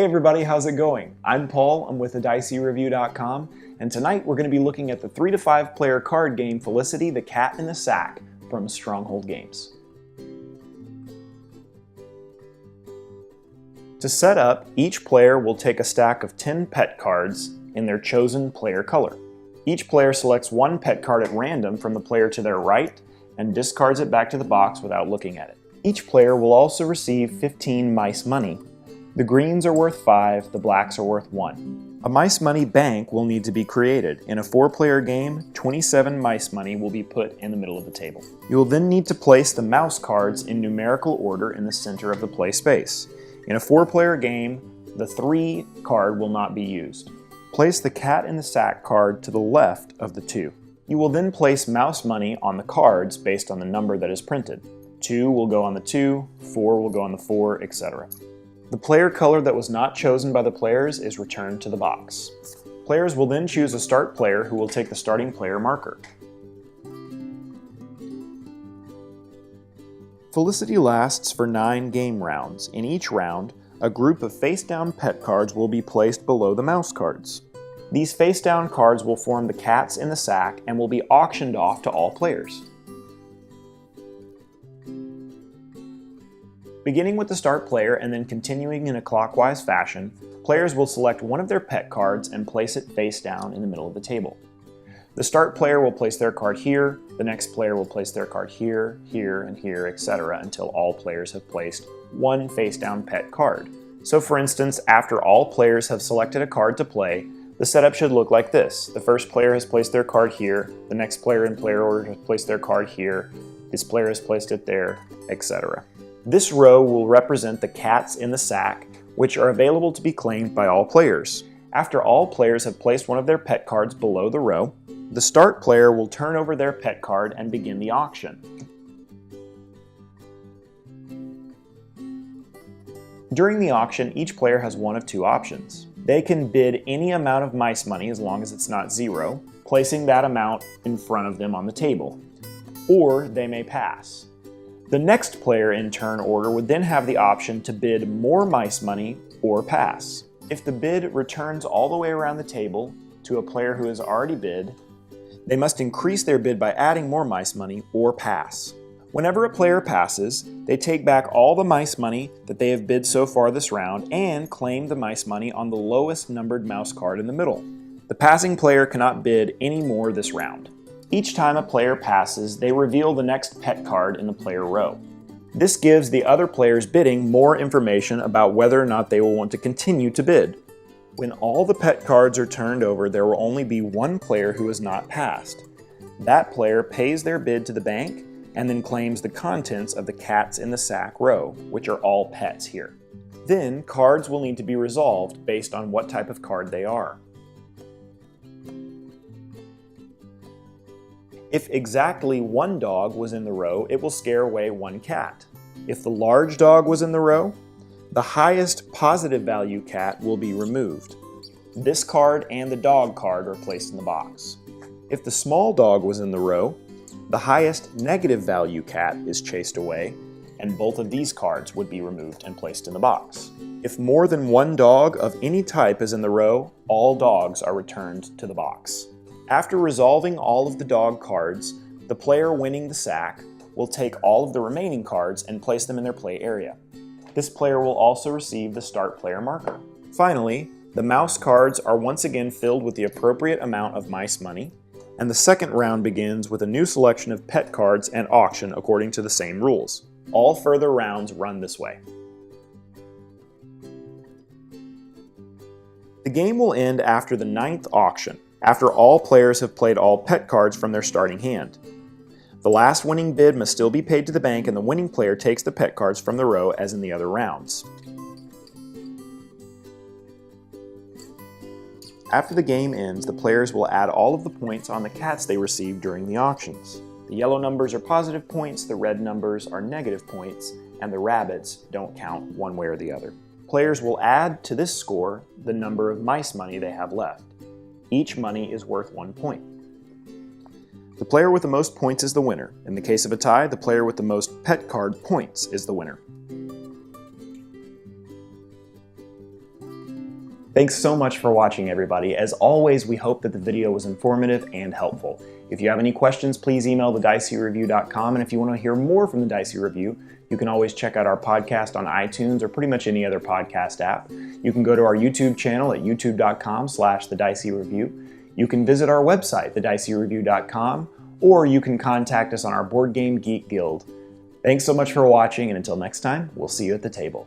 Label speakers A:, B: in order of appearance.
A: Hey everybody, how's it going? I'm Paul, I'm with the DiceyReview.com, and tonight we're going to be looking at the 3 to 5 player card game Felicity, the Cat in the Sack from Stronghold Games. To set up, each player will take a stack of 10 pet cards in their chosen player color. Each player selects one pet card at random from the player to their right and discards it back to the box without looking at it. Each player will also receive 15 mice money. The greens are worth 5, the blacks are worth 1. A mice money bank will need to be created. In a 4-player game, 27 mice money will be put in the middle of the table. You will then need to place the mouse cards in numerical order in the center of the play space. In a 4-player game, the 3 card will not be used. Place the cat in the sack card to the left of the 2. You will then place mouse money on the cards based on the number that is printed. 2 will go on the 2, 4 will go on the 4, etc. The player color that was not chosen by the players is returned to the box. Players will then choose a start player who will take the starting player marker. Felicity lasts for 9 game rounds. In each round, a group of face-down pet cards will be placed below the mouse cards. These face-down cards will form the cats in the sack and will be auctioned off to all players. Beginning with the start player and then continuing in a clockwise fashion, players will select one of their pet cards and place it face down in the middle of the table. The start player will place their card here, the next player will place their card here, here, and here, etc. until all players have placed one face down pet card. So for instance, after all players have selected a card to play, the setup should look like this. The first player has placed their card here, the next player in player order has placed their card here, this player has placed it there, etc. This row will represent the cats in the sack, which are available to be claimed by all players. After all players have placed one of their pet cards below the row, the start player will turn over their pet card and begin the auction. During the auction, each player has one of 2 options. They can bid any amount of mice money as long as it's not 0, placing that amount in front of them on the table. Or they may pass. The next player in turn order would then have the option to bid more mice money or pass. If the bid returns all the way around the table to a player who has already bid, they must increase their bid by adding more mice money or pass. Whenever a player passes, they take back all the mice money that they have bid so far this round and claim the mice money on the lowest numbered mouse card in the middle. The passing player cannot bid any more this round. Each time a player passes, they reveal the next pet card in the player row. This gives the other players bidding more information about whether or not they will want to continue to bid. When all the pet cards are turned over, there will only be one player who has not passed. That player pays their bid to the bank and then claims the contents of the cats in the sack row, which are all pets here. Then, cards will need to be resolved based on what type of card they are. If exactly 1 dog was in the row, it will scare away 1 cat. If the large dog was in the row, the highest positive value cat will be removed. This card and the dog card are placed in the box. If the small dog was in the row, the highest negative value cat is chased away, and both of these cards would be removed and placed in the box. If more than 1 dog of any type is in the row, all dogs are returned to the box. After resolving all of the dog cards, the player winning the sack will take all of the remaining cards and place them in their play area. This player will also receive the start player marker. Finally, the mouse cards are once again filled with the appropriate amount of mice money, and the second round begins with a new selection of pet cards and auction according to the same rules. All further rounds run this way. The game will end after the 9th auction, after all players have played all pet cards from their starting hand. The last winning bid must still be paid to the bank, and the winning player takes the pet cards from the row as in the other rounds. After the game ends, the players will add all of the points on the cats they received during the auctions. The yellow numbers are positive points, the red numbers are negative points, and the rabbits don't count one way or the other. Players will add to this score the number of mice money they have left. Each money is worth 1 point. The player with the most points is the winner. In the case of a tie, the player with the most pet card points is the winner. Thanks so much for watching, everybody. As always, we hope that the video was informative and helpful. If you have any questions, please email thediceyreview.com, and if you want to hear more from the Dicey Review, you can always check out our podcast on iTunes or pretty much any other podcast app. You can go to our YouTube channel at youtube.com/thediceyreview. You can visit our website, thediceyreview.com, or you can contact us on our Board Game Geek Guild. Thanks so much for watching, and until next time, we'll see you at the table.